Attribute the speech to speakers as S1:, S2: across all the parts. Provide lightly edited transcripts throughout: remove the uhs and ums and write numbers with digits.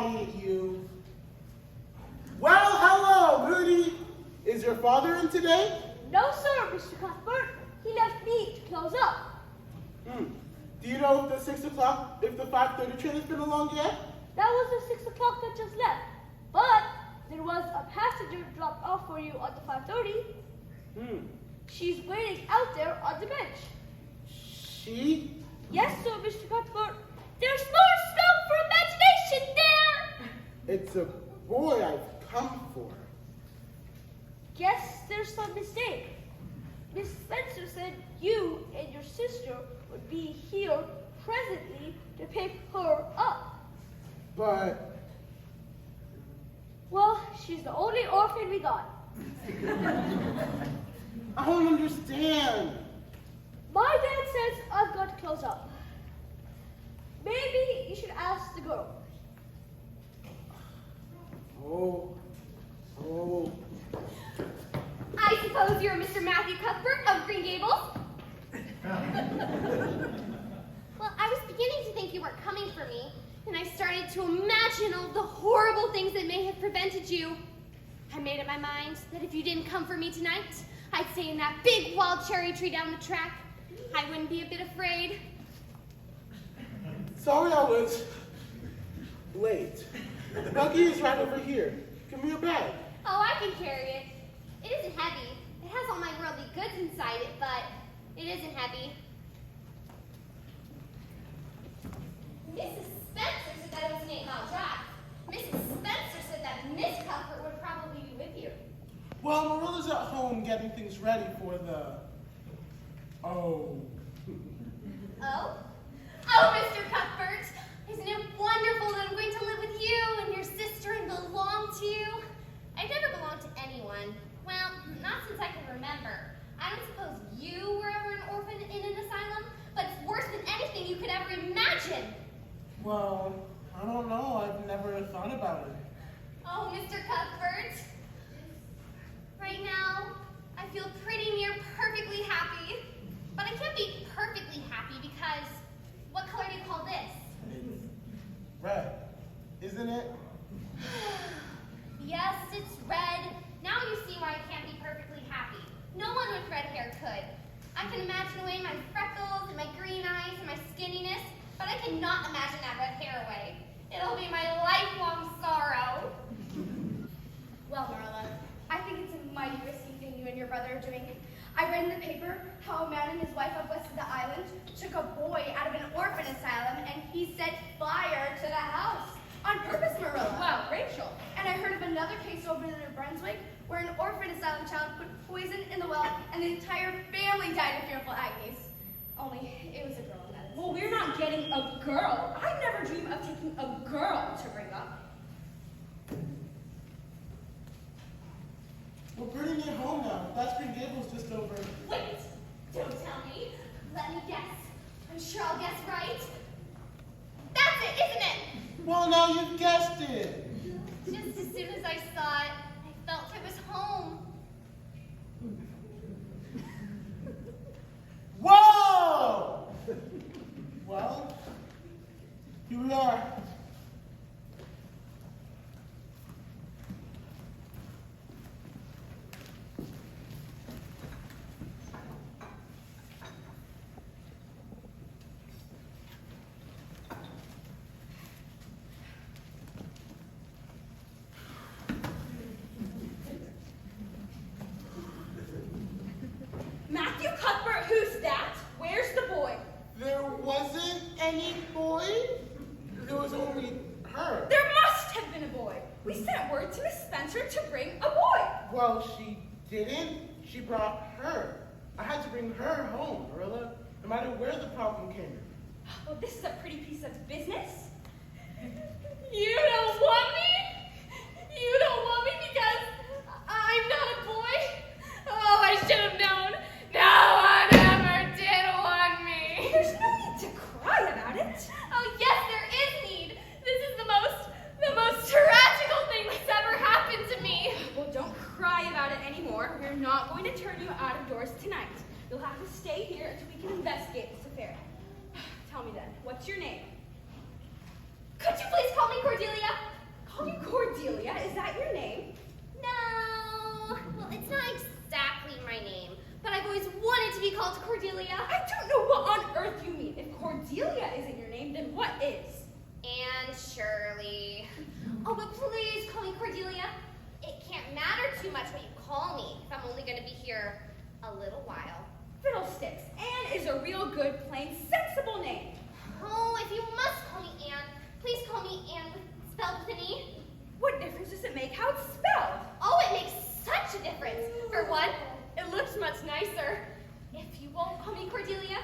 S1: quiet, you. Well, hello, Rudy. Is your father in today?
S2: No, sir, Mr. Cuthbert. He left me to close up.
S1: Do you know if the 6 o'clock, if the 5:30 train has been along yet?
S2: That was the 6 o'clock that just left. But there was a passenger dropped off for you at the 5:30. She's waiting out there on the bench.
S1: She?
S2: Yes, sir, Mr. Cuthbert. There's more scope for imagination there.
S1: It's a boy I've come for.
S2: Guess there's some mistake. Miss Spencer said you and your sister would be here presently to pick her up.
S1: But...
S2: Well, she's the only orphan we got.
S1: I don't understand.
S2: My dad says I've got to close up. Maybe you should ask the girl.
S3: Oh.
S4: I suppose you're Mr. Matthew Cuthbert of Green Gables? Well, I was beginning to think you weren't coming for me, and I started to imagine all the horrible things that may have prevented you. I made up my mind that if you didn't come for me tonight, I'd stay in that big wild cherry tree down the track. I wouldn't be a bit afraid.
S1: Sorry I was late. The buggy is right over here. Give me your bag.
S4: Oh, I can carry it. It isn't heavy. It has all my worldly goods inside it, but it isn't heavy. Mrs. Spencer said that it was an 8-mile drive. Mrs. Spencer said that Miss Cuthbert would probably be with you.
S1: Well, Marilla's at home getting things ready for the... Oh,
S4: Mr. Cuthbert, isn't it wonderful that I'm going to live with you and your sister and belong to you? I've never belonged to anyone. Well, not since I can remember. I don't suppose you were ever an orphan in an asylum, but it's worse than anything you could ever imagine.
S1: well, I don't know. I've never thought about it.
S4: Oh, Mr. Cuthbert. Right now, I feel pretty near perfectly happy. But I can't be perfectly happy because, what color do you call this?
S1: It's red, isn't it?
S4: Yes, it's red. Now you see why I can't be perfectly happy. No one with red hair could. I can imagine away my freckles and my green eyes and my skinniness, but I cannot imagine that red hair away. It'll be my lifelong sorrow.
S5: Well, Marla, I think it's a mighty risky thing you and your brother are doing. I read in the paper how a man and his wife up west of the island took a boy out of an orphan asylum and he set fire to the house. On purpose, Marilla.
S6: Wow, Rachel.
S5: And I heard of another case over in New Brunswick where an orphan asylum child put poison in the well and the entire family died of fearful agonies. Only it was a girl in that.
S6: Well, we're not getting a girl. I never dream of taking a girl to bring up.
S1: We're pretty near home now. That's Green Gables just over.
S4: Wait, don't tell me. Let me guess. I'm sure I'll guess right. That's it, isn't it?
S1: Well, now you've guessed it.
S4: Just as soon as I saw it, I felt it was home.
S1: Whoa! Well, here we are.
S6: Matthew Cuthbert, who's that? Where's the boy?
S1: There wasn't any boy. There was only her.
S6: There must have been a boy. We sent word to Miss Spencer to bring a boy.
S1: Well, she didn't. She brought her. I had to bring her home, Marilla, no matter where the problem came in.
S6: Well, this is a pretty piece of business. You don't want me? You don't want me because I'm not a boy? Oh, I should have known. No one ever did want me. There's no need to cry about it.
S4: Oh yes, there is need. This is the most tragical thing that's ever happened to me.
S6: Well, don't cry about it anymore. We're not going to turn you out of doors tonight. You'll have to stay here until we can investigate this affair. Tell me then, what's your name?
S4: Could you please call me Cordelia? Shirley. Oh, but please call me Cordelia. It can't matter too much what you call me if I'm only going to be here a little while.
S6: Fiddlesticks. Anne is a real good, plain, sensible name.
S4: Oh, if you must call me Anne, please call me Anne spelled with an E.
S6: What difference does it make how it's spelled?
S4: Oh, it makes such a difference. For one, it looks much nicer. If you won't call me Cordelia,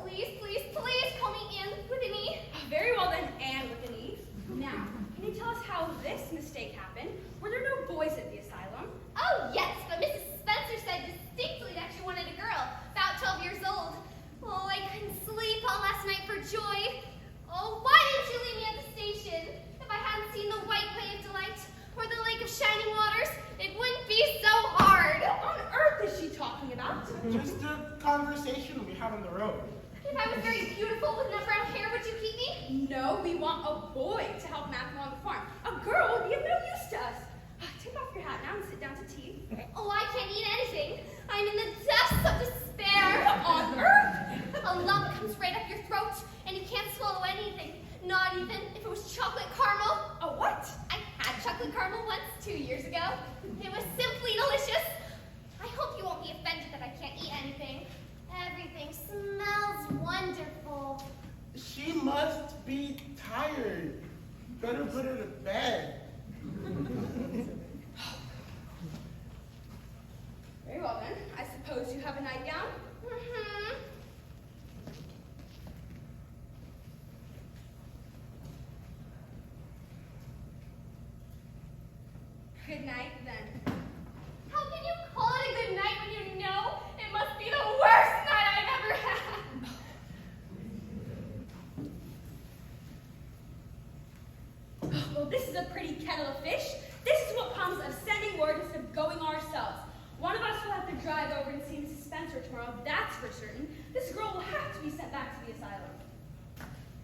S4: please, please, please call me Anne with an E.
S6: Very well then, Anne with an E. Now, can you tell us how this mistake happened? Were there no boys at the asylum?
S4: Oh, yes, but Mrs. Spencer said distinctly that she wanted a girl, about 12 years old. Oh, I couldn't sleep all last night for joy. Oh, why didn't you leave me at the station? If I hadn't seen the white way of delight or the lake of shining waters, it wouldn't be so hard.
S6: What on earth is she talking about?
S1: Just a conversation we had on the road.
S4: If I was very beautiful with nut brown hair, would you keep me?
S6: No, we want a boy to help Matthew on the farm. A girl would be of no use to us. Take off your hat now and sit down to tea.
S4: Oh, I can't eat anything. I'm in the depths of despair.
S6: What on earth?
S4: A lump comes right up your throat, and you can't swallow anything. Not even if it was chocolate caramel.
S6: A what?
S4: I had chocolate caramel once 2 years ago. It was simply delicious. I hope you won't be offended that I can't eat anything. Everything smells wonderful.
S1: She must be tired. Better put her to bed.
S6: Very well then. I suppose you have a nightgown?
S4: Mm-hmm.
S6: Good night then.
S4: How can you call it a good night when you know it must be the worst night I've ever had?
S6: Well, this is a pretty kettle of fish. This is what comes of sending word instead of going ourselves. One of us will have to drive over and see Mrs. Spencer tomorrow, that's for certain. This girl will have to be sent back to the asylum.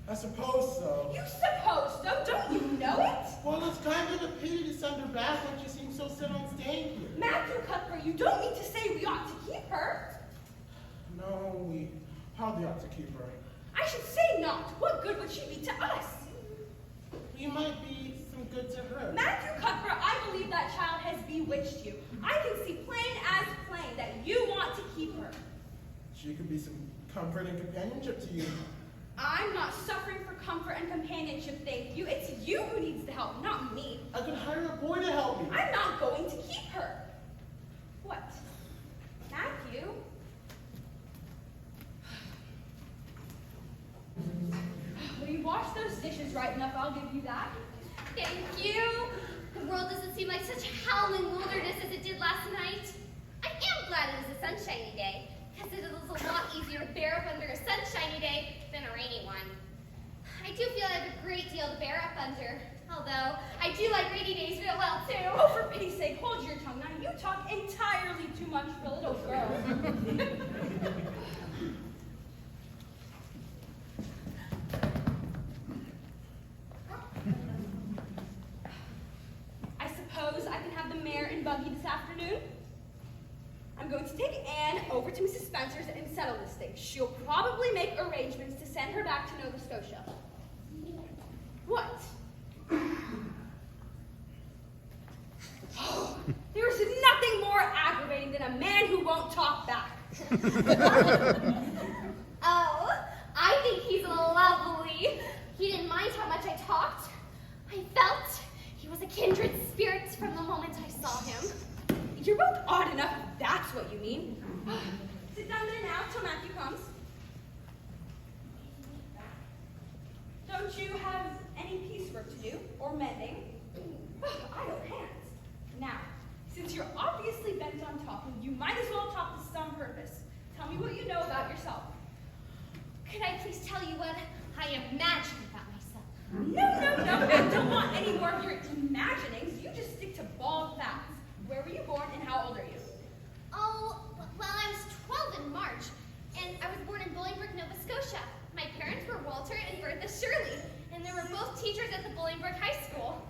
S1: I suppose so.
S6: You suppose so? Don't you know it?
S1: Well, it's kind of a pity to send her back when she seems so set on staying here.
S6: Matthew Cuthbert, you don't mean to say we ought to keep her.
S1: No, we hardly ought to keep her.
S6: I should say not. What good would she be to us?
S1: We might be some good to her.
S6: Matthew Cuthbert, I believe that child has bewitched you. I can see plain as plain that you want to keep her.
S1: She could be some comfort and companionship to you.
S6: I'm not suffering for comfort and companionship, thank you. It's you who needs the help, not me.
S1: I could hire a boy to help me.
S6: I'm not going to keep her. What? Matthew? Well, you washed those dishes right enough, I'll give you that.
S4: Thank you. The world doesn't seem like such howling wilderness as it did last night. I am glad it is a sunshiny day, because it is a lot easier to bear up under a sunshiny day than a rainy one. I do feel I have a great deal to bear up under, although I do like rainy days real well, too.
S6: Oh, for pity's sake, hold your tongue now. You talk entirely too much for a little girl. I suppose I can have the mare and buggy this afternoon? I'm going to take Anne over to Mrs. Spencer's and settle this thing. She'll probably make arrangements to send her back to Nova Scotia. What? There is nothing more aggravating than a man who won't talk back.
S4: Oh, I think he's lovely. He didn't mind how much I talked. I felt he was a kindred spirit from the moment I saw him.
S6: You're both odd enough, if that's what you mean. Sit down there now till Matthew comes. Don't you have any piecework to do, or mending? Idle hands. Now, since you're obviously bent on talking, you might as well talk to some purpose. Tell me what you know about yourself.
S4: Could I please tell you what I imagine about myself?
S6: No, I don't want any more of your imaginings. You just stick to bald facts. Where were you born and how old are you?
S4: Oh, well, I was 12 in March, and I was born in Bolingbroke, Nova Scotia. My parents were Walter and Bertha Shirley, and they were both teachers at the Bolingbroke High School.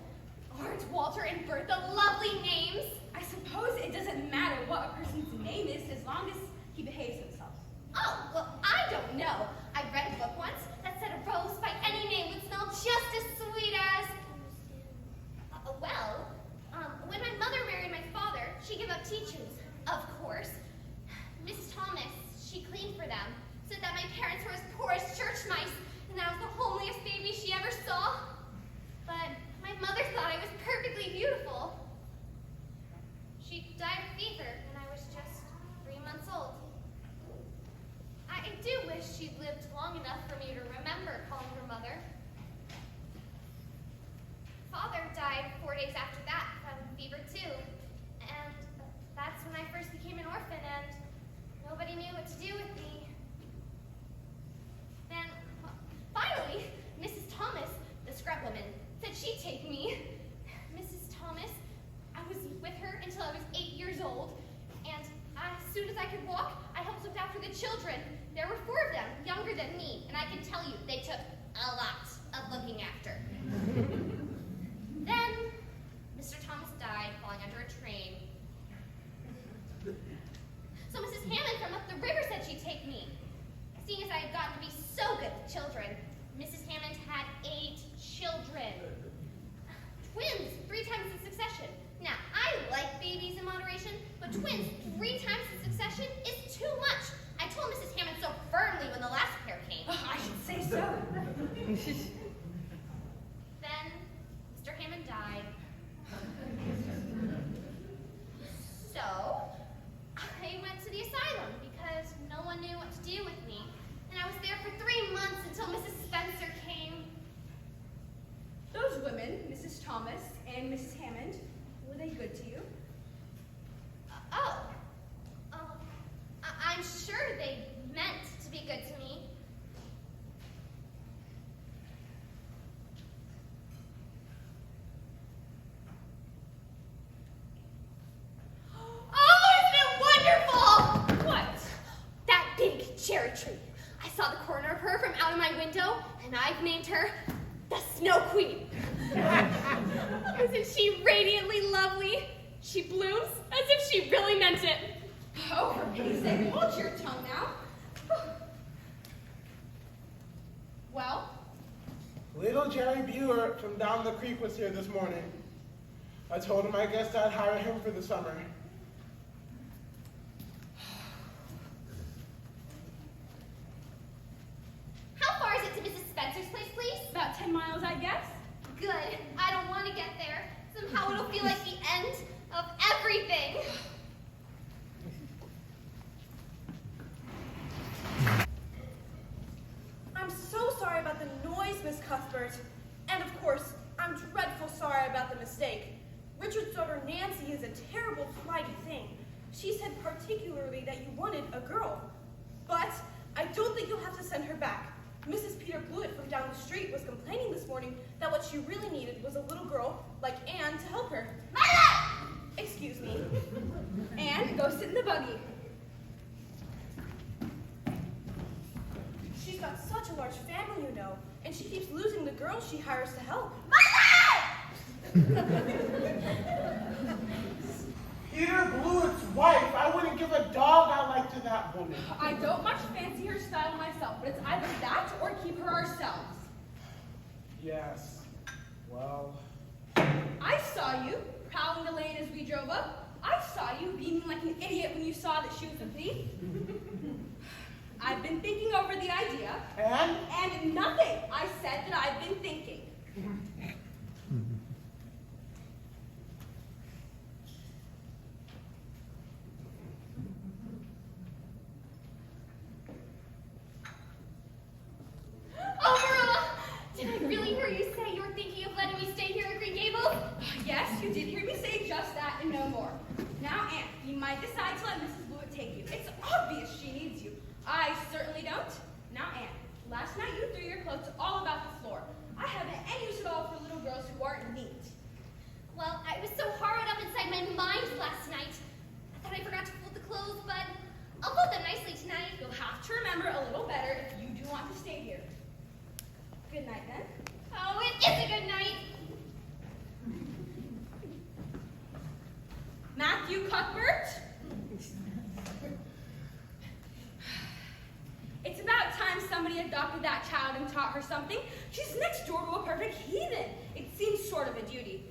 S4: Aren't Walter and Bertha lovely names?
S6: I suppose it doesn't matter what a person's name is as long as he behaves himself.
S4: Oh, well, I don't know. I read a book once that said a rose by any name would smell just as sweet as a lot of looking after. Then, Mr. Thomas died falling under a train. So Mrs. Hammond from up the river said she'd take me. Seeing as I had gotten to be so good with children, Mrs. Hammond had 8 children. Twins 3 times in succession. Now, I like babies in moderation, but twins 3 times in succession is too much. I told Mrs. Hammond so firmly when the last pair came.
S6: I should say so.
S4: Then, Mr. Hammond died. So, I went to the asylum because no one knew what to do with me. And I was there for 3 months until Mrs. Spencer came.
S5: Those women, Mrs. Thomas and Mrs. Hammond, were they good to you?
S4: I'm sure they meant to be good to me. Oh, isn't it wonderful? What? That big cherry tree. I saw the corner of her from out of my window, and I've named her the Snow Queen. Isn't she radiantly lovely? She blooms as if she really meant it.
S5: Oh, for pity's sake, hold your tongue now. Well?
S1: Little Jerry Buer from down the creek was here this morning. I told him I guessed I'd hire him for the summer.
S4: How far is it to Mrs. Spencer's place, please?
S6: About 10 miles, I guess.
S4: Good. I don't want to get there. Somehow it'll feel like the end of everything.
S3: I'm so sorry about the noise, Miss Cuthbert. And of course, I'm dreadful sorry about the mistake. Richard's daughter Nancy is a terrible, flighty thing. She said particularly that you wanted a girl. But I don't think you'll have to send her back. Mrs. Peter Blewett from down the street was complaining this morning that what she really needed was a little girl like Anne to help her.
S4: Mother!
S3: Excuse me.
S5: Anne, go sit in the buggy.
S3: She's got such a large family, you know, and she keeps losing the girls she hires to help.
S4: Mother!
S1: Peter Blewett's wife, I wouldn't give a dog I like to that woman.
S6: I don't much fancy her style myself, but it's either that or keep her ourselves.
S1: Yes. Well,
S6: I saw you prowling the lane as we drove up. I saw you beaming like an idiot when you saw that she was a thief. I've been thinking over the idea.
S1: and
S6: nothing. I said that I've been thinking.
S4: Oh, Marilla! Did I really hear you say you were thinking of letting me stay here at Green Gables?
S6: Yes, you did hear me say just that and no more. Now, Anne, you might decide to let Mrs. Blewett take you. It's obvious she needs you. I certainly don't. Now, Anne, last night you threw your clothes all about the floor. I haven't any use at all for little girls who aren't neat.
S4: Well, I was so harrowed up inside my mind last night. I thought I forgot to fold the clothes, but I'll fold them nicely tonight.
S6: You'll have to remember a little better if you do want to stay here. Good night, then.
S4: Oh, it is a good night.
S6: Matthew Cuthbert? It's about time somebody adopted that child and taught her something. She's next door to a perfect heathen. It seems sort of a duty.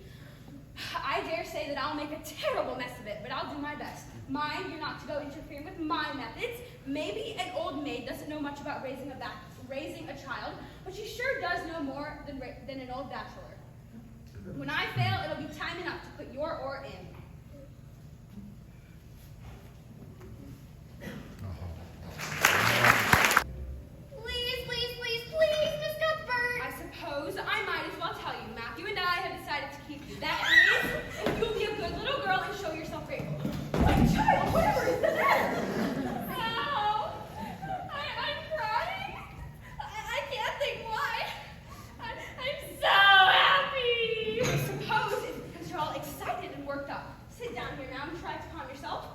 S6: I dare say that I'll make a terrible mess of it, but I'll do my best. Mind you're not to go interfering with my methods. Maybe an old maid doesn't know much about raising a child, but she sure does know more than an old bachelor. When I fail, it'll be time enough to put your oar in.
S4: Please, please, please, please, Miss Cuthbert.
S6: I suppose I might as well tell you, Matthew and I have decided to keep you. That is, if you'll be a good little girl and show yourself grateful. My child, whatever is the matter?
S4: Ow! I'm crying. I can't think why. I'm so happy.
S6: I suppose it's because you're all excited and worked up. Sit down here now and try to calm yourself.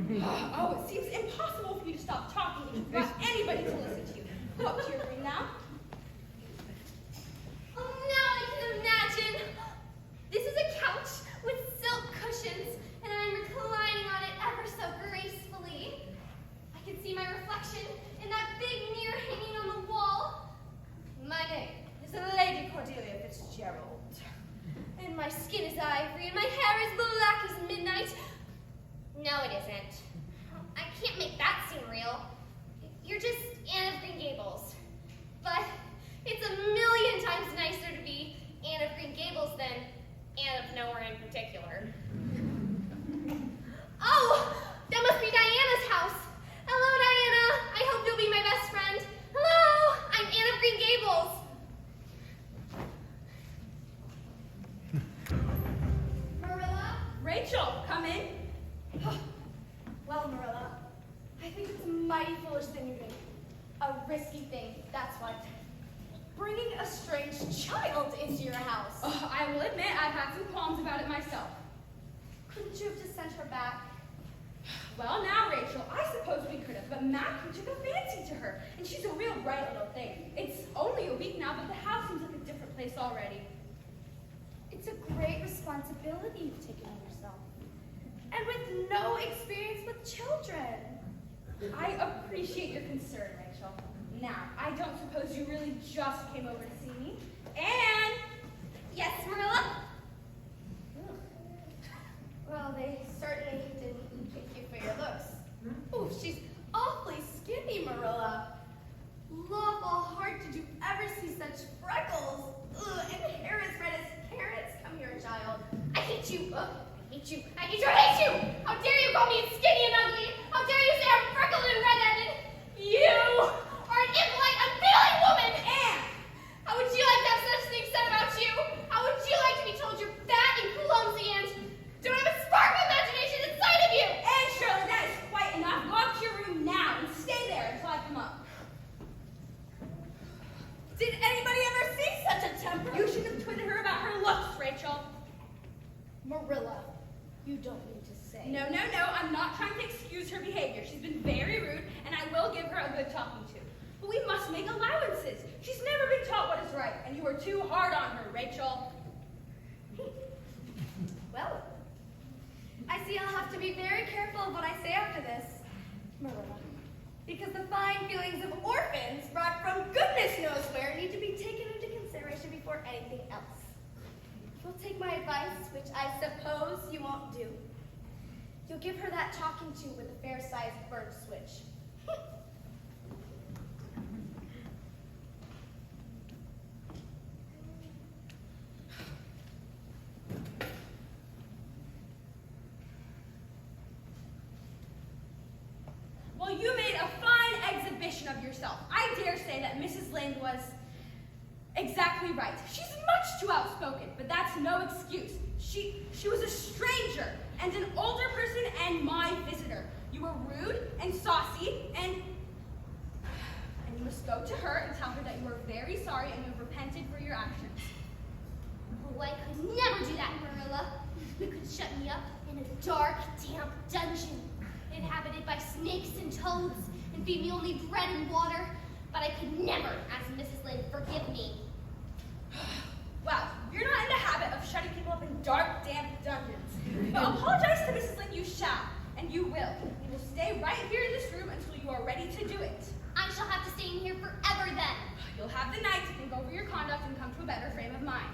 S3: Oh, it seems impossible for you to stop talking if you've got anybody to listen to you. Go up to your room now.
S4: Oh, now I can imagine. This is a couch with silk cushions, and I'm reclining on it ever so gracefully. I can see my reflection in that big mirror hanging on the wall. My name is Lady Cordelia Fitzgerald. And my skin is ivory, and my hair is black as midnight. No, it isn't. I can't make that seem real. You're just Anne of Green Gables. But it's a million times nicer to be Anne of Green Gables than Anne of nowhere in particular. Oh, that must be Diana's house. Hello, Diana. I hope you'll be my best friend. Hello, I'm Anne of Green Gables.
S5: Marilla?
S3: Rachel, come in.
S5: Well, Marilla, I think it's a mighty foolish thing you're doing. A risky thing, that's what. Bringing a strange child into your house.
S6: Oh, I will admit I've had some qualms about it myself.
S5: Couldn't you have just sent her back?
S6: Well, now, Rachel, I suppose we could have, but Matthew took a fancy to her, and she's a real bright little thing. It's only a week now, but the house seems like a different place already.
S5: It's a great responsibility you've taken on yourself. And with no experience with children.
S6: I appreciate your concern, Rachel. Now, I don't suppose you really just came over to see me. And,
S4: Yes, Marilla?
S5: Well, they certainly didn't pick you for your looks. Oh, she's awfully skinny, Marilla. Lawful heart, did you ever see such freckles? Ugh, and hair as red as carrots. Come here, child.
S4: I hate you. Ugh, I hate you. I hate you. I hate you. How dare you call me skinny and ugly? How dare you say I'm freckled and red-headed? You are an impolite, unfeeling woman. Anne, how would you like to have such things said about you? How would you like to be told you're fat and clumsy and don't have a spark of imagination inside of you?
S6: and Shirley, that is quite enough. Go up to your room now and stay there until I come up.
S3: Did anybody ever see such a temper?
S6: You should have twitted her about her looks, Rachel.
S5: Marilla, you don't mean to say.
S6: No, I'm not trying to excuse her behavior. She's been very rude, and I will give her a good talking to. But we must make allowances. She's never been taught what is right, and you are too hard on her, Rachel.
S5: Well, I see I'll have to be very careful of what I say after this, Marilla, because the fine feelings of orphans brought from goodness knows where need to be taken into consideration before anything else. You'll take my advice, which I suppose you won't do. You'll give her that talking to with a fair-sized bird switch.
S6: Well, you made a fine exhibition of yourself. I dare say that Mrs. Lynde was exactly right. She's much too outspoken, but that's no excuse. She was a stranger and an older person and my visitor. You were rude and saucy, and you must go to her and tell her that you are very sorry and you have repented for your actions.
S4: Oh, I could never do that, Marilla. You could shut me up in a dark, damp dungeon, inhabited by snakes and toads, and feed me only bread and water. But I could never ask Mrs. Lynde to forgive me.
S6: Well, you're not in the habit of shutting people up in dark, damp dungeons. But apologize to Mrs. Lynde you shall, and you will. You will stay right here in this room until you are ready to do it.
S4: I shall have to stay in here forever then.
S6: You'll have the night to think over your conduct and come to a better frame of mind.